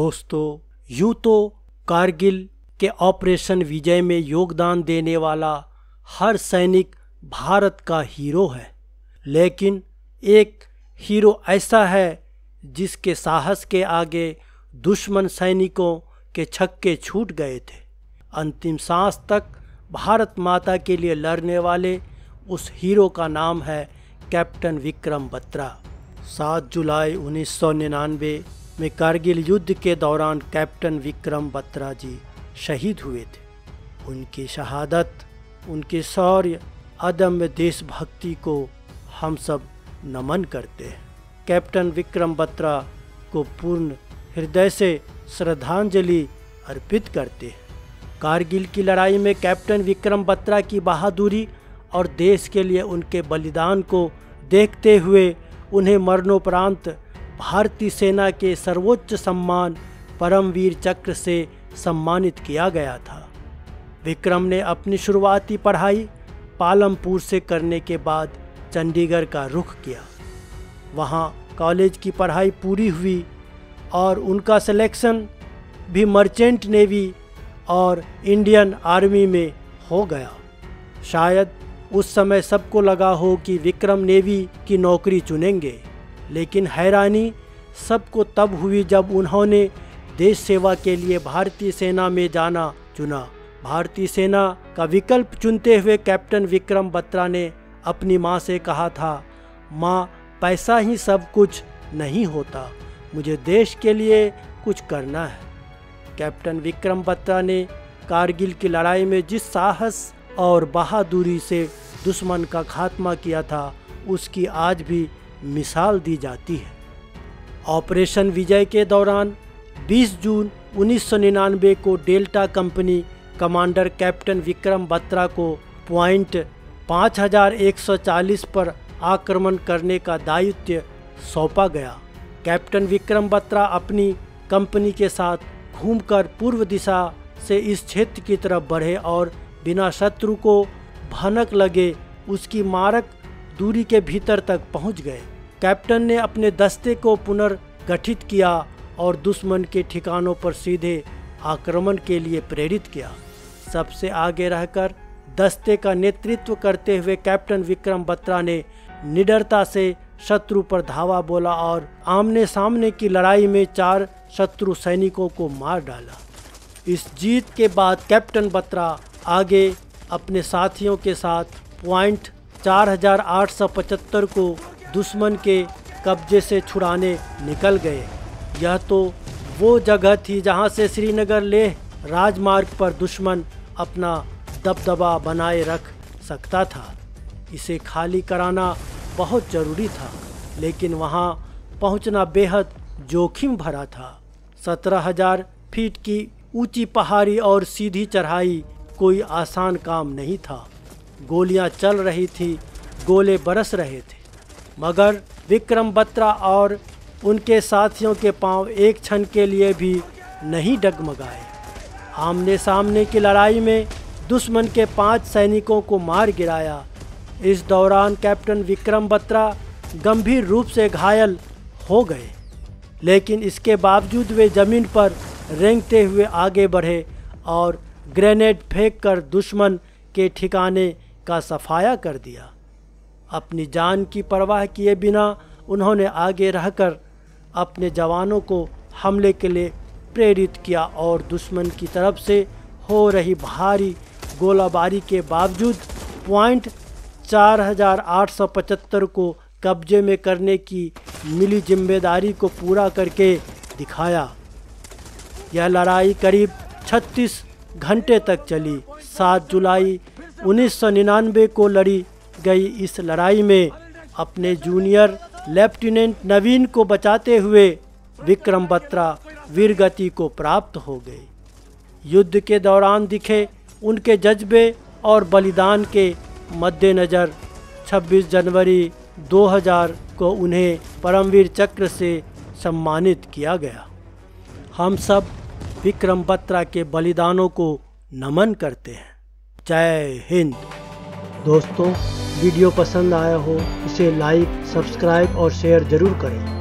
दोस्तों, यूँ तो कारगिल के ऑपरेशन विजय में योगदान देने वाला हर सैनिक भारत का हीरो है, लेकिन एक हीरो ऐसा है जिसके साहस के आगे दुश्मन सैनिकों के छक्के छूट गए थे। अंतिम सांस तक भारत माता के लिए लड़ने वाले उस हीरो का नाम है कैप्टन विक्रम बत्रा। 7 जुलाई 1999 में कारगिल युद्ध के दौरान कैप्टन विक्रम बत्रा जी शहीद हुए थे। उनकी शहादत, उनके शौर्य, अदम्य देशभक्ति को हम सब नमन करते हैं। कैप्टन विक्रम बत्रा को पूर्ण हृदय से श्रद्धांजलि अर्पित करते हैं। कारगिल की लड़ाई में कैप्टन विक्रम बत्रा की बहादुरी और देश के लिए उनके बलिदान को देखते हुए उन्हें मरणोपरांत भारतीय सेना के सर्वोच्च सम्मान परमवीर चक्र से सम्मानित किया गया था। विक्रम ने अपनी शुरुआती पढ़ाई पालमपुर से करने के बाद चंडीगढ़ का रुख किया। वहां कॉलेज की पढ़ाई पूरी हुई और उनका सिलेक्शन भी मर्चेंट नेवी और इंडियन आर्मी में हो गया। शायद उस समय सबको लगा हो कि विक्रम नेवी की नौकरी चुनेंगे, लेकिन हैरानी सबको तब हुई जब उन्होंने देश सेवा के लिए भारतीय सेना में जाना चुना। भारतीय सेना का विकल्प चुनते हुए कैप्टन विक्रम बत्रा ने अपनी मां से कहा था, मां, पैसा ही सब कुछ नहीं होता, मुझे देश के लिए कुछ करना है। कैप्टन विक्रम बत्रा ने कारगिल की लड़ाई में जिस साहस और बहादुरी से दुश्मन का खात्मा किया था, उसकी आज भी मिसाल दी जाती है। ऑपरेशन विजय के दौरान 20 जून 1999 को delta company commander captain Vikram Batra को पॉइंट 5140 पर आक्रमण करने का दायित्व सौंपा गया। कैप्टन विक्रम बत्रा अपनी कंपनी के साथ घूमकर पूर्व दिशा से इस क्षेत्र की तरफ बढ़े और बिना शत्रु को भनक लगे उसकी मारक दूरी के भीतर तक पहुंच गए। कैप्टन ने अपने दस्ते को पुनर्गठित किया और दुश्मन के ठिकानों पर सीधे आक्रमण के लिए प्रेरित किया। सबसे आगे रहकर दस्ते का नेतृत्व करते हुए कैप्टन विक्रम बत्रा ने निडरता से शत्रु पर धावा बोला और आमने सामने की लड़ाई में 4 शत्रु सैनिकों को मार डाला। इस जीत के बाद कैप्टन बत्रा आगे अपने साथियों के साथ पॉइंट 4875 को दुश्मन के कब्जे से छुड़ाने निकल गए। यह तो वो जगह थी जहां से श्रीनगर लेह राजमार्ग पर दुश्मन अपना दबदबा बनाए रख सकता था। इसे खाली कराना बहुत ज़रूरी था, लेकिन वहां पहुंचना बेहद जोखिम भरा था। 17,000 फीट की ऊंची पहाड़ी और सीधी चढ़ाई कोई आसान काम नहीं था। गोलियां चल रही थी, गोले बरस रहे थे, मगर विक्रम बत्रा और उनके साथियों के पांव एक क्षण के लिए भी नहीं डगमगाए। आमने सामने की लड़ाई में दुश्मन के 5 सैनिकों को मार गिराया। इस दौरान कैप्टन विक्रम बत्रा गंभीर रूप से घायल हो गए, लेकिन इसके बावजूद वे जमीन पर रेंगते हुए आगे बढ़े और ग्रेनेड फेंककर दुश्मन के ठिकाने का सफाया कर दिया। अपनी जान की परवाह किए बिना उन्होंने आगे रहकर अपने जवानों को हमले के लिए प्रेरित किया और दुश्मन की तरफ से हो रही भारी गोलाबारी के बावजूद पॉइंट 4875 को कब्जे में करने की मिली जिम्मेदारी को पूरा करके दिखाया। यह लड़ाई करीब 36 घंटे तक चली। 7 जुलाई 1999 को लड़ी गई इस लड़ाई में अपने जूनियर लेफ्टिनेंट नवीन को बचाते हुए विक्रम बत्रा वीरगति को प्राप्त हो गए। युद्ध के दौरान दिखे उनके जज्बे और बलिदान के मद्देनज़र 26 जनवरी 2000 को उन्हें परमवीर चक्र से सम्मानित किया गया। हम सब विक्रम बत्रा के बलिदानों को नमन करते हैं। जय हिंद। दोस्तों, वीडियो पसंद आया हो इसे लाइक, सब्सक्राइब और शेयर ज़रूर करें।